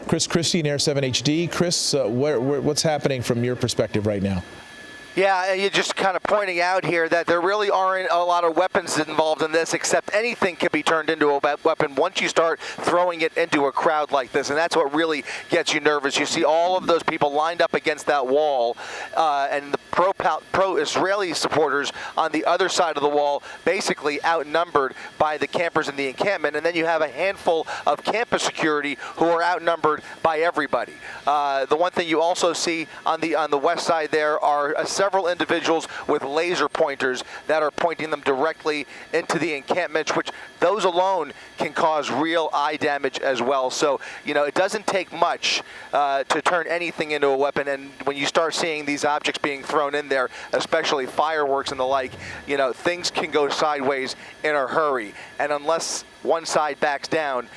Chris Christie in Air 7 HD. Chris, what's happening from your perspective right now? Yeah, you're just kind of pointing out here that there really aren't a lot of weapons involved in this, except anything can be turned into a weapon once you start throwing it into a crowd like this, and that's what really gets you nervous. You see all of those people lined up against that wall, and the pro-Israeli supporters on the other side of the wall, basically outnumbered by the campers in the encampment, and then you have a handful of campus security who are outnumbered by everybody. The one thing you also see on the west side there are several individuals with laser pointers that are pointing them directly into the encampments, which those alone can cause real eye damage as well. So, you know, it doesn't take much to turn anything into a weapon, and when you start seeing these objects being thrown in there, especially fireworks and the like, you know, things can go sideways in a hurry. And unless one side backs down,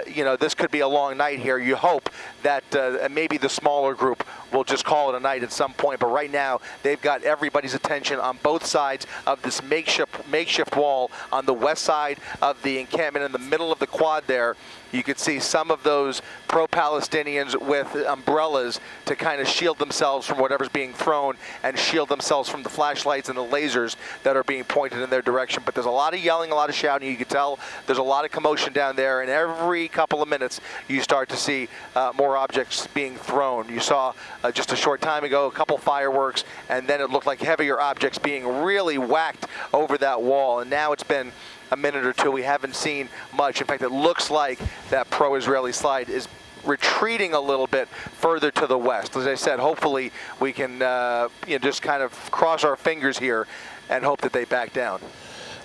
you know, this could be a long night here. You hope that maybe the smaller group will just call it a night at some point. But right now, they've got everybody's attention on both sides of this makeshift wall on the west side of the encampment in the middle of the quad there. You could see some of those pro-Palestinians with umbrellas to kind of shield themselves from whatever's being thrown and shield themselves from the flashlights and the lasers that are being pointed in their direction. But there's a lot of yelling, a lot of shouting. You can tell there's a lot of commotion down there, and every couple of minutes you start to see more objects being thrown. You saw just a short time ago a couple fireworks, and then it looked like heavier objects being really whacked over that wall. And now it's been a minute or two. We haven't seen much. In fact, it looks like that pro-Israeli slide is retreating a little bit further to the west. As I said, hopefully we can you know, just kind of cross our fingers here and hope that they back down.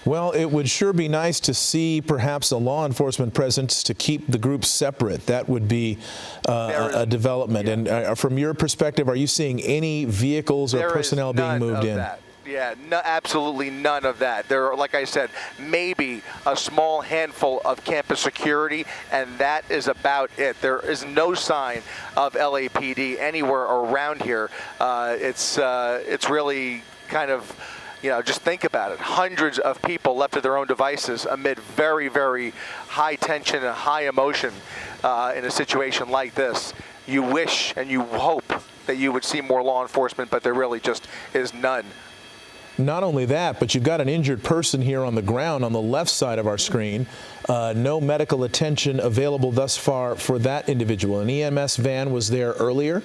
Well, it would sure be nice to see perhaps a law enforcement presence to keep the groups separate. That would be a development. Yeah. And from your perspective, are you seeing any vehicles or personnel being moved in? That. Yeah, no, absolutely none of that. There are, like I said, maybe a small handful of campus security, and that is about it. There is no sign of LAPD anywhere around here. It's really kind of, you know, just think about it. Hundreds of people left to their own devices amid very, very high tension and high emotion in a situation like this. You wish and you hope that you would see more law enforcement, but there really just is none. Not only that, but you've got an injured person here on the ground on the left side of our screen. No medical attention available thus far for that individual. An EMS van was there earlier,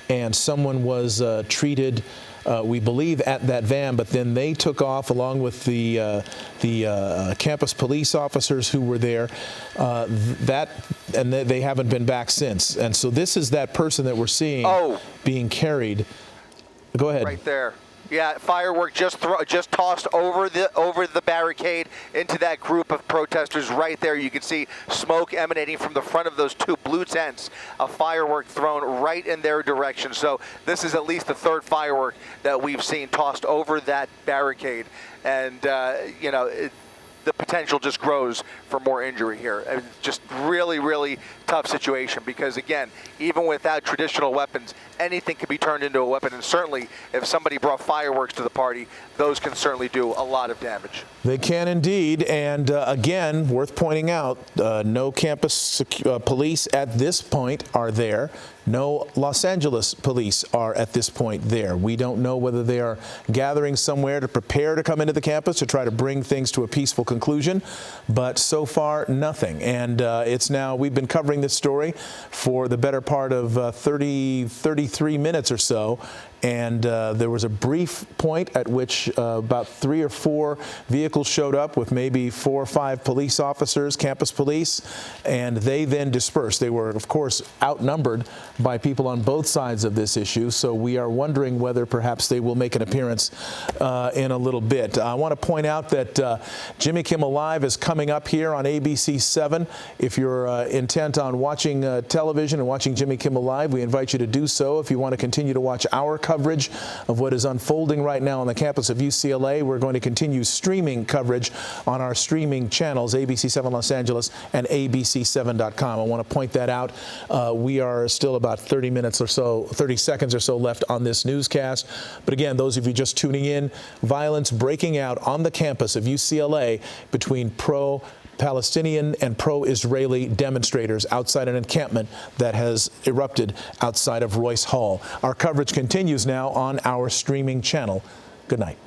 and someone was treated, we believe, at that van, but then they took off along with the campus police officers who were there. And they haven't been back since. And so this is that person that we're seeing being carried. Go ahead. Right there. Yeah, firework just tossed over the barricade into that group of protesters right there. You can see smoke emanating from the front of those two blue tents. A firework thrown right in their direction. So this is at least the third firework that we've seen tossed over that barricade, and you know, the potential just grows for more injury here. I mean, just really, really tough situation, because again, even without traditional weapons, anything can be turned into a weapon, and certainly if somebody brought fireworks to the party, those can certainly do a lot of damage. They can indeed, and again, worth pointing out, no campus police at this point are there. No Los Angeles police are at this point there. We don't know whether they are gathering somewhere to prepare to come into the campus to try to bring things to a peaceful conclusion, but so far nothing. And it's now, we've been covering this story for the better part of 33 minutes or so, and there was a brief point at which about 3 or 4 vehicles showed up with maybe 4 or 5 police officers, campus police, and they then dispersed. They were, of course, outnumbered by people on both sides of this issue, so we are wondering whether perhaps they will make an appearance in a little bit. I want to point out that Jimmy Kimmel Live is coming up here on ABC 7. If you're intent on watching television and watching Jimmy Kimmel Live, we invite you to do so. If you want to continue to watch our coverage of what is unfolding right now on the campus of UCLA, we're going to continue streaming coverage on our streaming channels, ABC 7 Los Angeles and ABC7.com. I want to point that out. We are still about 30 minutes or so, 30 seconds or so left on this newscast. But again, those of you just tuning in, violence breaking out on the campus of UCLA between pro Palestinian and pro-Israeli demonstrators outside an encampment that has erupted outside of Royce Hall. Our coverage continues now on our streaming channel. Good night.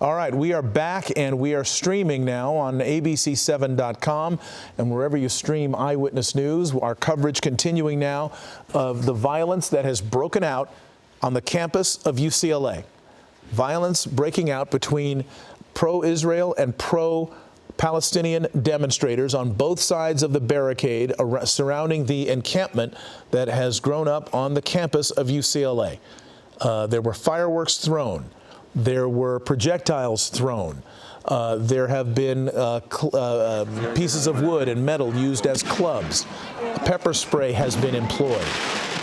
All right, we are back and we are streaming now on abc7.com and wherever you stream Eyewitness News. Our coverage continuing now of the violence that has broken out on the campus of UCLA. Violence breaking out between pro-Israel and pro-Palestinian demonstrators on both sides of the barricade surrounding the encampment that has grown up on the campus of UCLA. There were fireworks thrown. There were projectiles thrown. There have been pieces of wood and metal used as clubs. Pepper spray has been employed,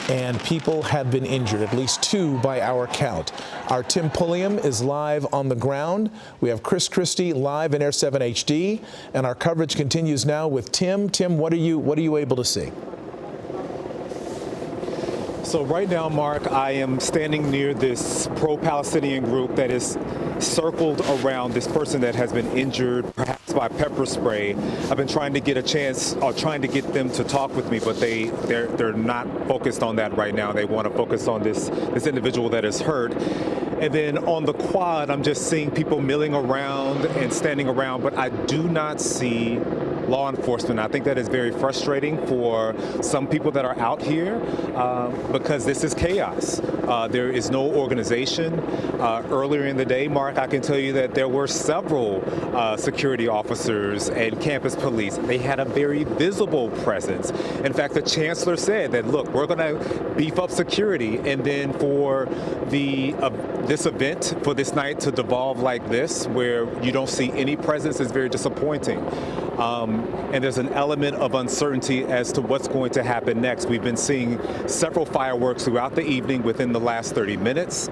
and people have been injured, at least 2 by our count. Our Tim Pulliam is live on the ground. We have Chris Christie live in Air 7 HD, and our coverage continues now with Tim. Tim, what are you able to see? So right now, Mark, I am standing near this pro-Palestinian group that is circled around this person that has been injured, perhaps by pepper spray. I've been trying to get a chance, or trying to get them to talk with me, but they're not focused on that right now. They want to focus on this individual that is hurt. And then on the quad, I'm just seeing people milling around and standing around, but I do not see law enforcement. I think that is very frustrating for some people that are out here because this is chaos. There is no organization. Earlier in the day, Mark, I can tell you that there were several security officers and campus police. They had a very visible presence. In fact, the chancellor said that, look, we're going to beef up security, and then for this event, for this night to devolve like this, where you don't see any presence, is very disappointing. And there's an element of uncertainty as to what's going to happen next. We've been seeing several fireworks throughout the evening within the last 30 minutes.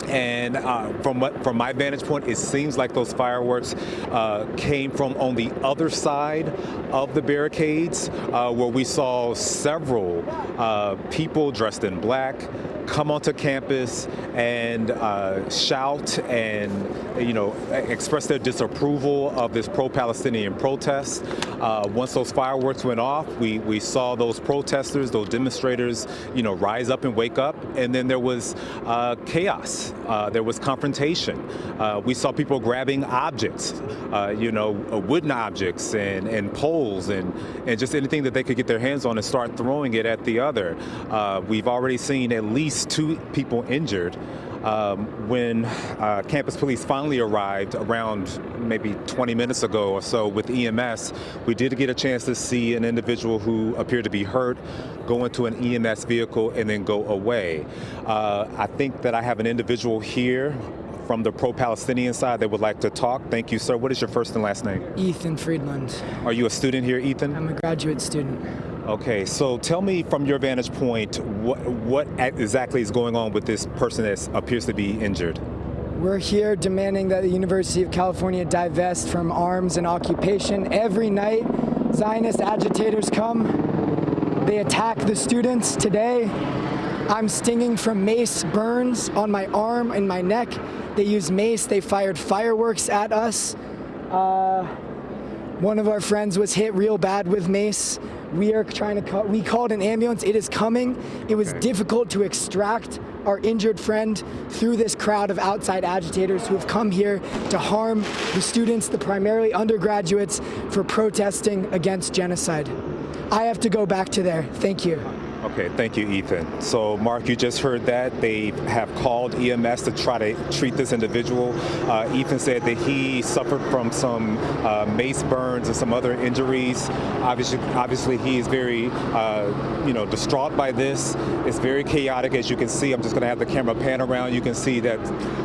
And from my vantage point, it seems like those fireworks came from on the other side of the barricades, where we saw several people dressed in black come onto campus and shout and, express their disapproval of this pro-Palestinian protest. Once those fireworks went off, we saw those protesters, those demonstrators, rise up and wake up. And then there was chaos. There was confrontation. We saw people grabbing objects, wooden objects and poles and just anything that they could get their hands on and start throwing it at the other. We've already seen at least 2 people injured. When campus police finally arrived around maybe 20 minutes ago or so with EMS, we did get a chance to see an individual who appeared to be hurt go into an EMS vehicle and then go away. I think that I have an individual here from the pro-Palestinian side that would like to talk. Thank you, sir. What is your first and last name? Ethan Friedland. Are you a student here, Ethan? I'm a graduate student. Okay, so tell me from your vantage point, what exactly is going on with this person that appears to be injured? We're here demanding that the University of California divest from arms and occupation. Every night, Zionist agitators come. They attack the students. Today, I'm stinging from mace burns on my arm and my neck. They used mace. They fired fireworks at us. One of our friends was hit real bad with mace. We called an ambulance. It is coming. It was difficult to extract our injured friend through this crowd of outside agitators who have come here to harm the students, the primarily undergraduates, for protesting against genocide. I have to go back to there. Thank you. Okay, thank you, Ethan. So, Mark, you just heard that. They have called EMS to try to treat this individual. Ethan said that he suffered from some mace burns and some other injuries. Obviously, he is very, distraught by this. It's very chaotic, as you can see. I'm just going to have the camera pan around. You can see that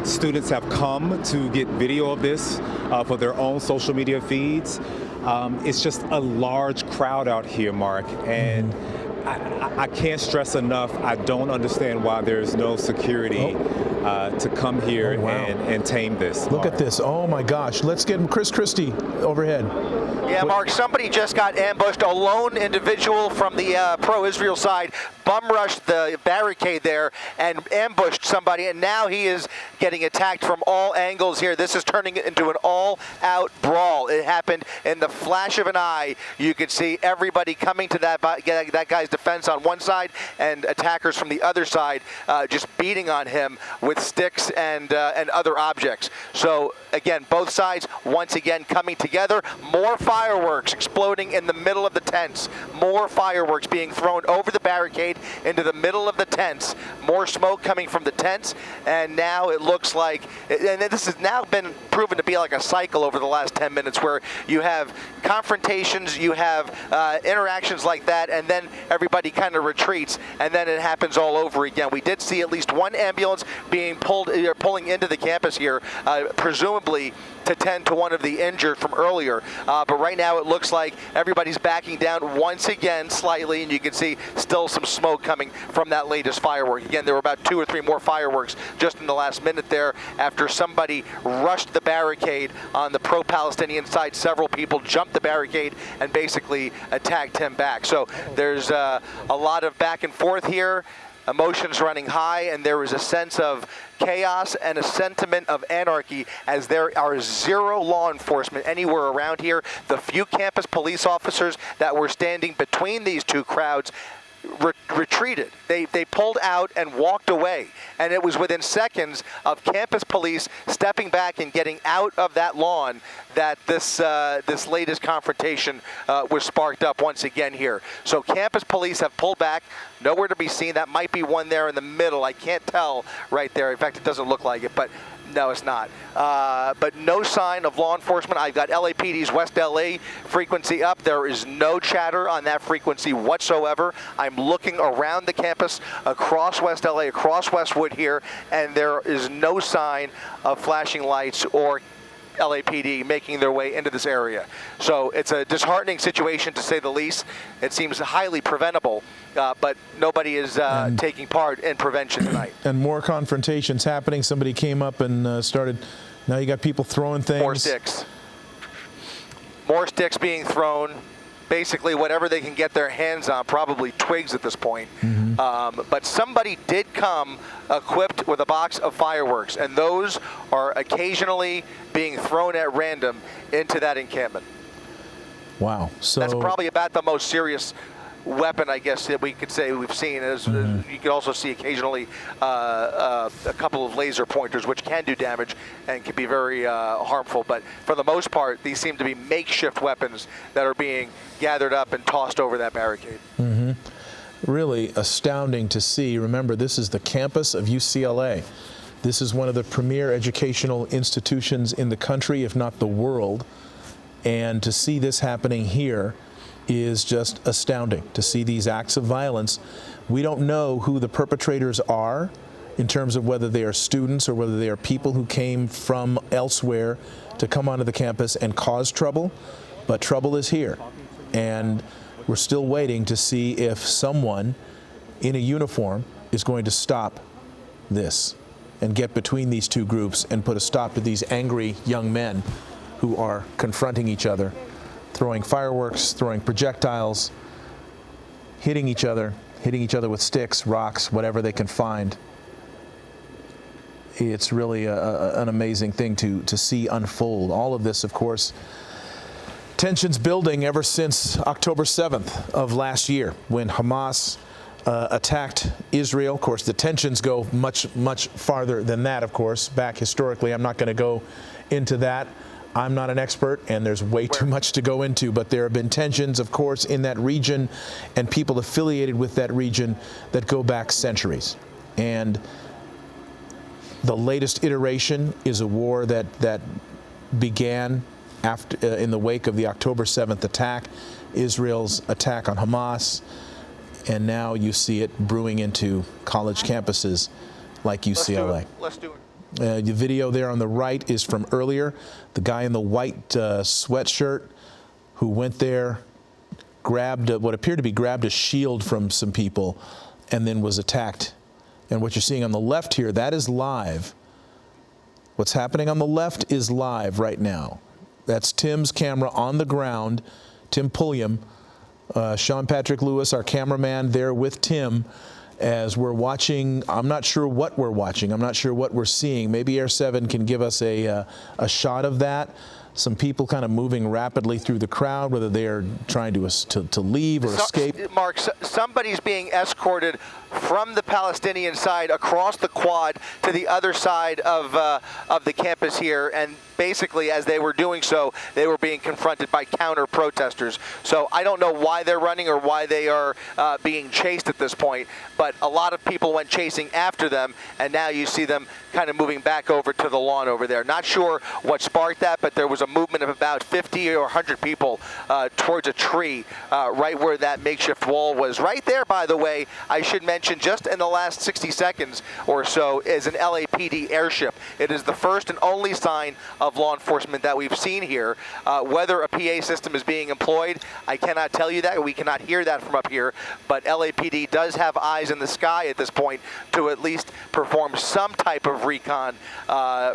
students have come to get video of this for their own social media feeds. It's just a large crowd out here, Mark, and I can't stress enough, I don't understand why there's no security to come here and tame this. Look at this. Oh my gosh. Let's get Chris Christie overhead. Yeah, Mark, somebody just got ambushed. A lone individual from the pro-Israel side bum rushed the barricade there and ambushed somebody, and now he is getting attacked from all angles here. This is turning it into an all-out brawl. It happened in the flash of an eye. You could see everybody coming to that guy's defense on one side and attackers from the other side just beating on him with sticks and other objects. So again, both sides once again coming together. More fireworks exploding in the middle of the tents. More fireworks being thrown over the barricade into the middle of the tents. More smoke coming from the tents, and now it looks like, and this has now been proven to be like a cycle over the last 10 minutes where you have confrontations, you have interactions like that, and then everybody kind of retreats, and then it happens all over again. We did see at least one ambulance being pulling into the campus here, presumably to tend to one of the injured from earlier. But right now it looks like everybody's backing down once again slightly, and you can see still some smoke coming from that latest firework. Again, there were about 2 or 3 more fireworks just in the last minute there after somebody rushed the barricade on the pro-Palestinian side. Several people jumped the barricade and basically attacked him back. So there's a lot of back and forth here. Emotions running high, and there is a sense of chaos and a sentiment of anarchy as there are zero law enforcement anywhere around here. The few campus police officers that were standing between these two crowds retreated. They pulled out and walked away, and it was within seconds of campus police stepping back and getting out of that lawn that this latest confrontation was sparked up once again here. So campus police have pulled back, nowhere to be seen. That might be one there in the middle. I can't tell right there. In fact, it doesn't look like it, but no, it's not. But no sign of law enforcement. I've got LAPD's West LA frequency up. There is no chatter on that frequency whatsoever. I'm looking around the campus, across West LA, across Westwood here, and there is no sign of flashing lights or LAPD making their way into this area. So it's a disheartening situation, to say the least. It seems highly preventable, but nobody is taking part in prevention tonight. And more confrontations happening. Somebody came up and started. Now you got people throwing things. More sticks. More sticks being thrown. Basically whatever they can get their hands on, probably twigs at this point. But somebody did come equipped with a box of fireworks, and those are occasionally being thrown at random into that encampment. Wow. So that's probably about the most serious weapon, I guess, that we could say we've seen. You can also see occasionally a couple of laser pointers, which can do damage and can be very harmful. But for the most part, these seem to be makeshift weapons that are being gathered up and tossed over that barricade. Really astounding to see. Remember, this is the campus of UCLA. This is one of the premier educational institutions in the country, if not the world. And to see this happening here is just astounding. To see these acts of violence. We don't know who the perpetrators are in terms of whether they are students or whether they are people who came from elsewhere to come onto the campus and cause trouble, but trouble is here. And we're still waiting to see if someone in a uniform is going to stop this and get between these two groups and put a stop to these angry young men who are confronting each other, throwing fireworks, throwing projectiles, hitting each other with sticks, rocks, whatever they can find. It's really an amazing thing to see unfold. All of this, of course, tensions building ever since October 7th of last year when Hamas attacked Israel. Of course, the tensions go much, much farther than that, of course, back historically. I'm not going to go into that. I'm not an expert, and there's way too much to go into, but there have been tensions, of course, in that region and people affiliated with that region that go back centuries. And the latest iteration is a war that began after, in the wake of the October 7th attack, Israel's attack on Hamas, and now you see it brewing into college campuses like UCLA. Let's do it. The video there on the right is from earlier. The guy in the white sweatshirt who went there, grabbed what appeared to be a shield from some people, and then was attacked And what you're seeing on the left here, that is live. What's happening on the left is live right now. That's Tim's camera on the ground, Tim Pulliam. Sean Patrick Lewis, our cameraman, there with Tim as we're watching. I'm not sure what we're watching. I'm not sure what we're seeing. Maybe Air 7 can give us a shot of that. Some people kind of moving rapidly through the crowd, whether they are trying to leave or escape. Mark, somebody's being escorted from the Palestinian side across the quad to the other side of the campus here, and basically as they were doing so, they were being confronted by counter-protestors. So I don't know why they're running or why they are being chased at this point, but a lot of people went chasing after them, and now you see them kind of moving back over to the lawn over there. Not sure what sparked that, but there was a movement of about 50 or 100 people towards a tree right where that makeshift wall was. Right there, by the way, I should mention, just in the last 60 seconds or so, is an LAPD airship. It is the first and only sign of law enforcement that we've seen here. Whether a PA system is being employed, I cannot tell you that. We cannot hear that from up here, but LAPD does have eyes in the sky at this point to at least perform some type of recon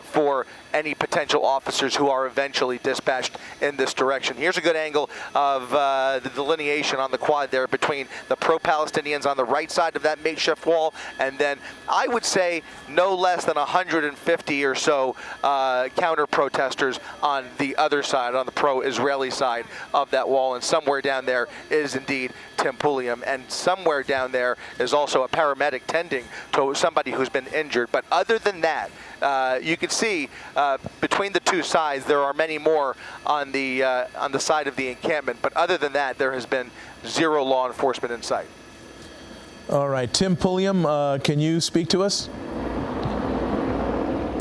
for any potential officers who are eventually dispatched in this direction. Here's a good angle of the delineation on the quad there between the pro-Palestinians on the right side of that makeshift wall, and then I would say no less than 150 or so counter-protestors on the other side, on the pro-Israeli side of that wall, and somewhere down there is indeed Tim Pulliam, and somewhere down there is also a paramedic tending to somebody who's been injured. But other than that, you can see between the two sides there are many more on the side of the encampment. But other than that, there has been zero law enforcement in sight. All right, Tim Pulliam, can you speak to us?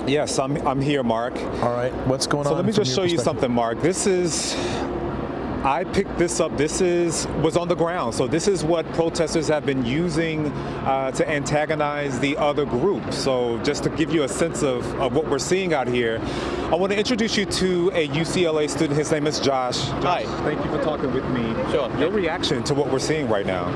Yes, I'm here, Mark. All right, what's going on? So let me just show you something, Mark. I picked this up. This was on the ground. So this is what protesters have been using to antagonize the other group. So just to give you a sense of what we're seeing out here, I want to introduce you to a UCLA student. His name is Josh. Hi. Thank you for talking with me. Sure. Your reaction to what we're seeing right now?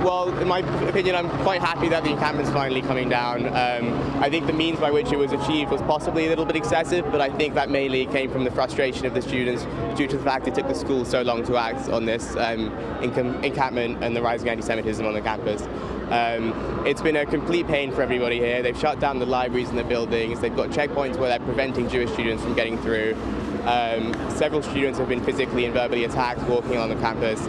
Well, in my opinion, I'm quite happy that the encampment's finally coming down. I think the means by which it was achieved was possibly a little bit excessive, but I think that mainly came from the frustration of the students due to the fact it took the school so long to act on this encampment and the rising anti-Semitism on the campus. It's been a complete pain for everybody here. They've shut down the libraries and the buildings. They've got checkpoints where they're preventing Jewish students from getting through. Several students have been physically and verbally attacked walking on the campus.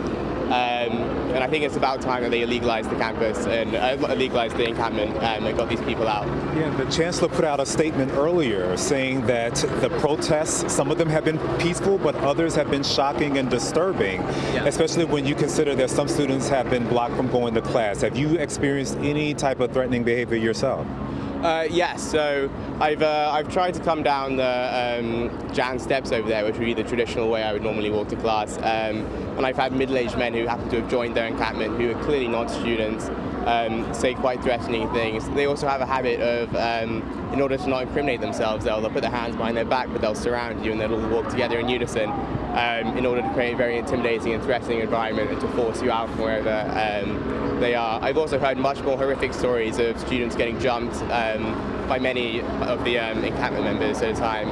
And I think it's about time that they legalize the campus and legalize the encampment and got these people out. Yeah, the chancellor put out a statement earlier saying that the protests, some of them have been peaceful, but others have been shocking and disturbing, especially when you consider that some students have been blocked from going to class. Have you experienced any type of threatening behavior yourself? Yes, so I've tried to come down the Jan steps over there, which would be the traditional way I would normally walk to class, and I've had middle-aged men who happen to have joined their encampment who are clearly not students say quite threatening things. They also have a habit of, in order to not incriminate themselves, they'll put their hands behind their back, but they'll surround you and they'll all walk together in unison in order to create a very intimidating and threatening environment and to force you out from wherever they are. I've also heard much more horrific stories of students getting jumped by many of the encampment members at a time.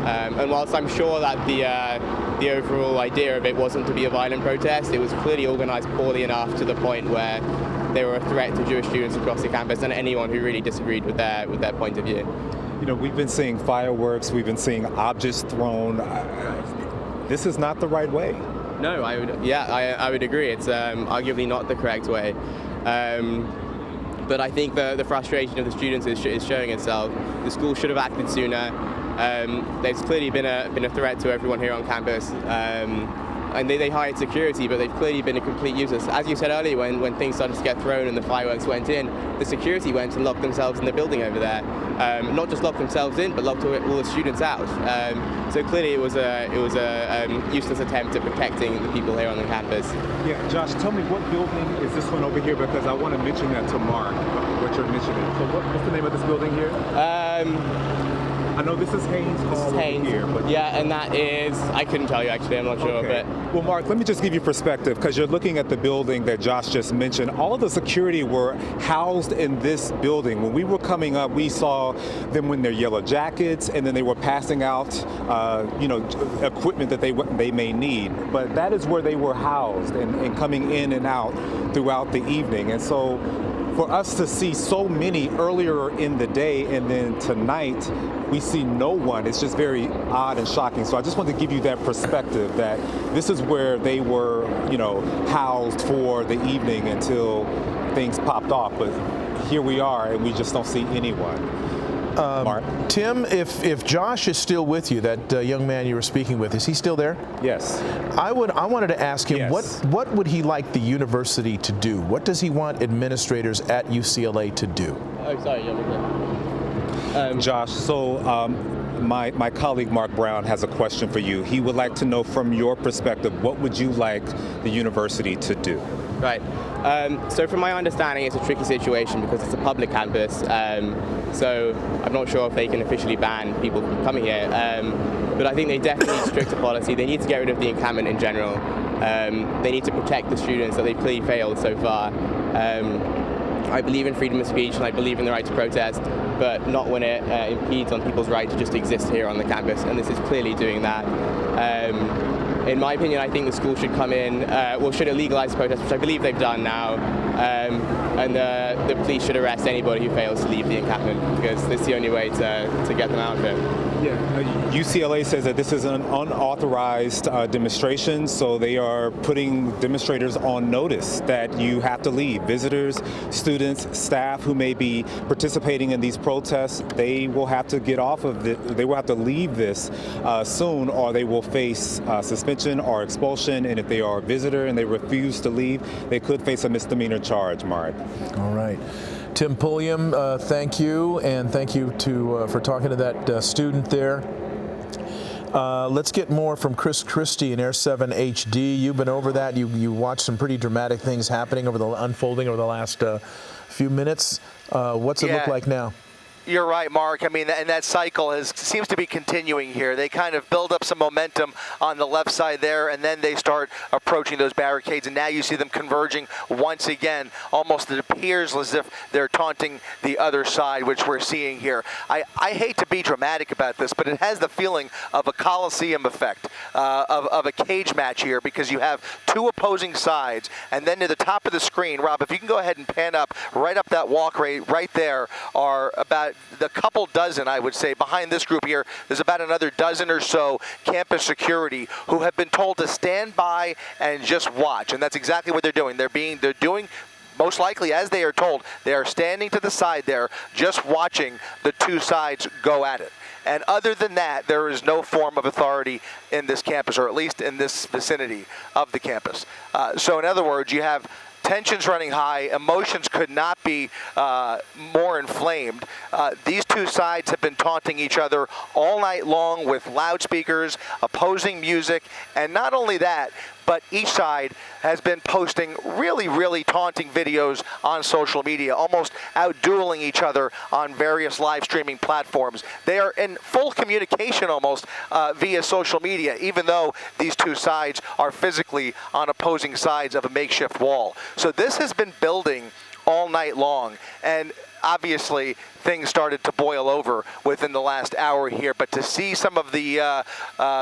And whilst I'm sure that the overall idea of it wasn't to be a violent protest, it was clearly organized poorly enough to the point where they were a threat to Jewish students across the campus and anyone who really disagreed with their point of view. You know, we've been seeing fireworks, we've been seeing objects thrown. This is not the right way. No, I would agree. It's arguably not the correct way. But I think the frustration of the students is showing itself. The school should have acted sooner. There's clearly been a threat to everyone here on campus. And they hired security, but they've clearly been a complete useless. As you said earlier, when things started to get thrown and the fireworks went in, the security went and locked themselves in the building over there. Not just locked themselves in, but locked all the students out. So clearly it was a useless attempt at protecting the people here on the campus. Yeah, Josh, tell me, what building is this one over here? Because I want to mention that to Mark, what you're mentioning. So what's the name of this building here? I know this is Haynes Hall Haynes. here, but Yeah, and that is, I couldn't tell you actually, I'm not sure. okay. But Well, Mark, let me just give you perspective, because you're looking at the building that Josh just mentioned. All of the security were housed in this building. When we were coming up, we saw them in their yellow jackets, and then they were passing out, equipment that they may need. But that is where they were housed and coming in and out throughout the evening. And so for us to see so many earlier in the day and then tonight we see no one, it's just very odd and shocking. So I just wanted to give you that perspective that this is where they were, housed for the evening until things popped off. But here we are and we just don't see anyone. Mark? Tim, if Josh is still with you, that young man you were speaking with, is he still there? Yes. I wanted to ask him, Yes. what would he like the university to do? What does he want administrators at UCLA to do? oh, sorry, Josh, so my colleague Mark Brown has a question for you. He would like to know from your perspective, what would you like the university to do? Right. So from my understanding, it's a tricky situation because it's a public campus. So I'm not sure if they can officially ban people from coming here. But I think they definitely need stricter policy. They need to get rid of the encampment in general. They need to protect the students that they've clearly failed so far. I believe in freedom of speech and I believe in the right to protest, but not when it impedes on people's right to just exist here on the campus, and this is clearly doing that. In my opinion, I think the school should come in, should legalize protests, which I believe they've done now, and the police should arrest anybody who fails to leave the encampment, because this is the only way to get them out of it. UCLA says that this is an unauthorized demonstration, so they are putting demonstrators on notice that you have to leave. Visitors, students, staff who may be participating in these protests, they will have to get off of it. They will have to leave this soon, or they will face suspension or expulsion. And if they are a visitor and they refuse to leave, they could face a misdemeanor charge, Mark. All right. Tim Pulliam, thank you, and thank you for talking to that student there. Let's get more from Chris Christie in Air 7 HD. You've been over that. You watched some pretty dramatic things happening unfolding over the last few minutes. What's it look like now? You're right, Mark. I mean, and that cycle seems to be continuing here. They kind of build up some momentum on the left side there, and then they start approaching those barricades, and now you see them converging once again. Almost it appears as if they're taunting the other side, which we're seeing here. I hate to be dramatic about this, but it has the feeling of a Coliseum effect, of a cage match here, because you have two opposing sides, and then to the top of the screen, Rob, if you can go ahead and pan up, right up that walkway, right there are about the couple dozen, I would say, behind this group here, there's about another dozen or so campus security who have been told to stand by and just watch, and that's exactly what they're doing. They're doing most likely, as they are told, they are standing to the side there, just watching the two sides go at it. And other than that, there is no form of authority in this campus, or at least in this vicinity of the campus. So in other words, you have tensions running high, emotions could not be more inflamed. These two sides have been taunting each other all night long with loudspeakers, opposing music, and not only that, but each side has been posting really, really taunting videos on social media, almost out-dueling each other on various live streaming platforms. They are in full communication almost via social media, even though these two sides are physically on opposing sides of a makeshift wall. So this has been building all night long, and obviously things started to boil over within the last hour here, but to see some of the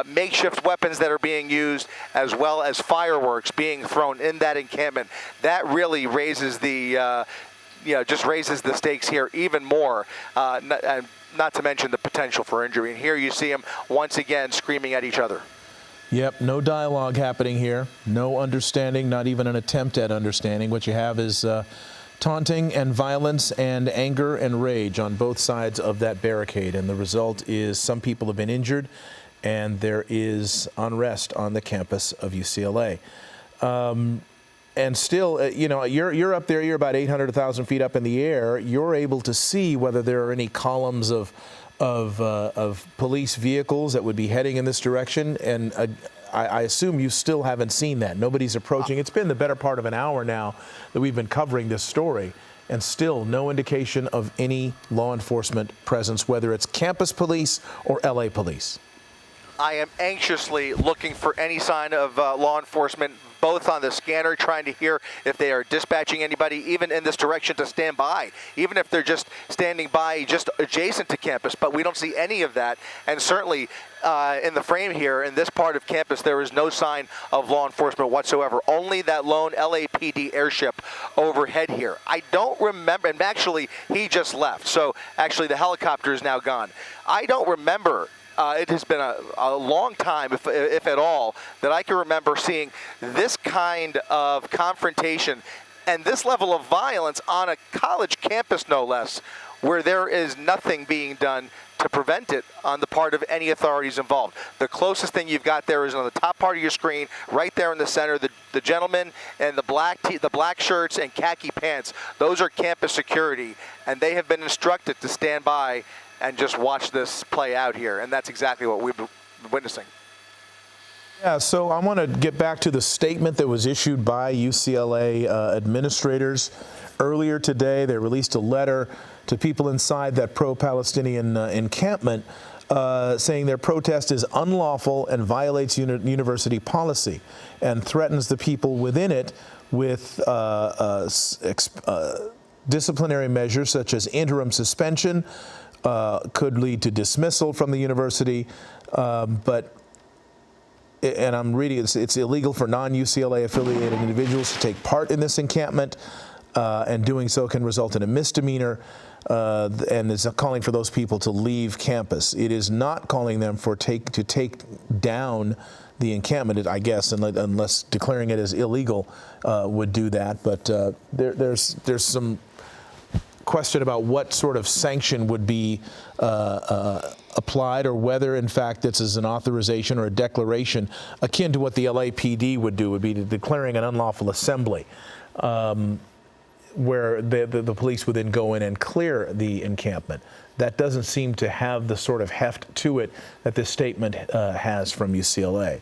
makeshift weapons that are being used, as well as fireworks being thrown in that encampment, that really raises the just raises the stakes here even more, and not to mention the potential for injury. And here you see them once again screaming at each other. Yep, no dialogue happening here, no understanding, not even an attempt at understanding. What you have is taunting and violence and anger and rage on both sides of that barricade, and the result is some people have been injured and there is unrest on the campus of UCLA. And still, you're up there, you're about 800, 1,000 feet up in the air. You're able to see whether there are any columns of police vehicles that would be heading in this direction, and I assume you still haven't seen that. Nobody's approaching. It's been the better part of an hour now that we've been covering this story, and still no indication of any law enforcement presence, whether it's campus police or LA police. I am anxiously looking for any sign of law enforcement, both on the scanner, trying to hear if they are dispatching anybody, even in this direction, to stand by, even if they're just standing by just adjacent to campus. But we don't see any of that. And certainly in the frame here, in this part of campus, there is no sign of law enforcement whatsoever. Only that lone LAPD airship overhead here. I don't remember, and actually he just left. So actually the helicopter is now gone. I don't remember. It has been a long time, if at all, that I can remember seeing this kind of confrontation and this level of violence on a college campus, no less, where there is nothing being done to prevent it on the part of any authorities involved. The closest thing you've got there is on the top part of your screen, right there in the center, the gentleman and the black shirts and khaki pants. Those are campus security, and they have been instructed to stand by and just watch this play out here, and that's exactly what we've been witnessing. Yeah, so I want to get back to the statement that was issued by UCLA administrators. Earlier today, they released a letter to people inside that pro-Palestinian encampment saying their protest is unlawful and violates university policy and threatens the people within it with disciplinary measures such as interim suspension, could lead to dismissal from the university, and I'm reading it's illegal for non-UCLA affiliated individuals to take part in this encampment, and doing so can result in a misdemeanor, and is calling for those people to leave campus. It is not calling them to take down the encampment, I guess, unless declaring it as illegal would do that. But there's some question about what sort of sanction would be applied, or whether, in fact, this is an authorization or a declaration akin to what the LAPD would do, would be declaring an unlawful assembly, where the police would then go in and clear the encampment. That doesn't seem to have the sort of heft to it that this statement has from UCLA.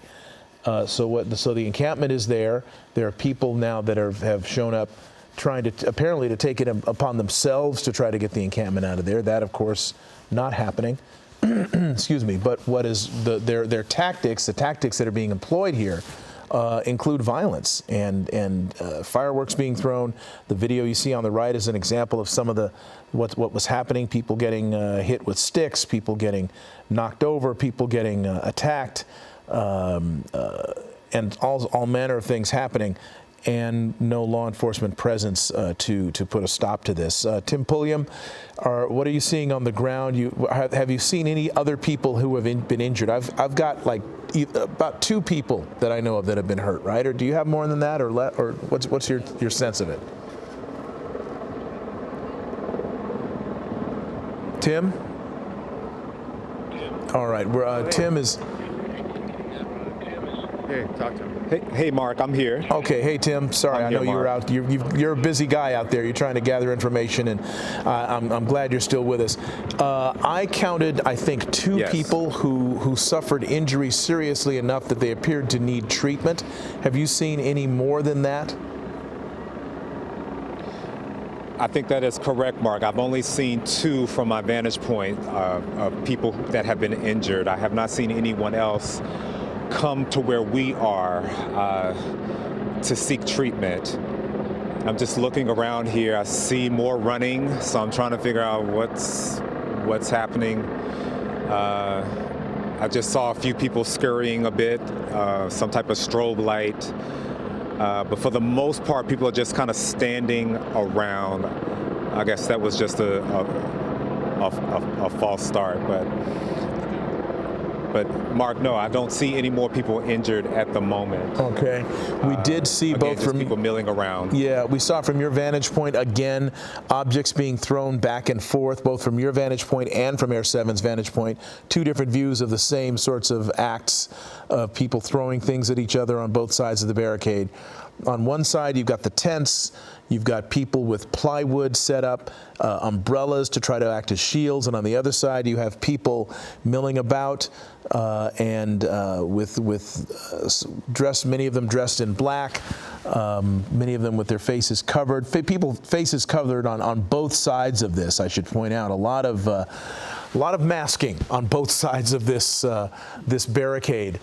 So the encampment is there. There are people now that have shown up trying to apparently to take it upon themselves to try to get the encampment out of there. That, of course, not happening. Excuse me. But what is their tactics? The tactics that are being employed here include violence and fireworks being thrown. The video you see on the right is an example of some of what was happening. People getting hit with sticks, people getting knocked over, people getting attacked, and all manner of things happening, and no law enforcement presence to put a stop to this. Tim Pulliam, what are you seeing on the ground? Have you seen any other people who have been injured? I've got like about 2 people that I know of that have been hurt, right? Or do you have more than that, or what's your sense of it? Tim? All right, Tim is. Here, talk to him. Hey, Mark, I'm here. Okay, hey Tim. Sorry, I know you were out. You're a busy guy out there. You're trying to gather information, and I'm glad you're still with us. I counted, I think, 2 people who suffered injuries seriously enough that they appeared to need treatment. Have you seen any more than that? I think that is correct, Mark. I've only seen 2 from my vantage point of people that have been injured. I have not seen anyone else come to where we are to seek treatment. I'm just looking around here. I see more running, so I'm trying to figure out what's happening. I just saw a few people scurrying a bit, some type of strobe light. But for the most part, people are just kind of standing around. I guess that was just a false start, But Mark, no, I don't see any more people injured at the moment. Okay. We did see both from people milling around. Yeah, we saw from your vantage point, again, objects being thrown back and forth, both from your vantage point and from Air 7's vantage point. 2 different views of the same sorts of acts of people throwing things at each other on both sides of the barricade. On one side, you've got the tents. You've got people with plywood set up, umbrellas to try to act as shields. And on the other side, you have people milling about. and dressed, many of them dressed in black, many of them with their faces covered. Faces covered on both sides of this. I should point out a lot of masking on both sides of this this barricade.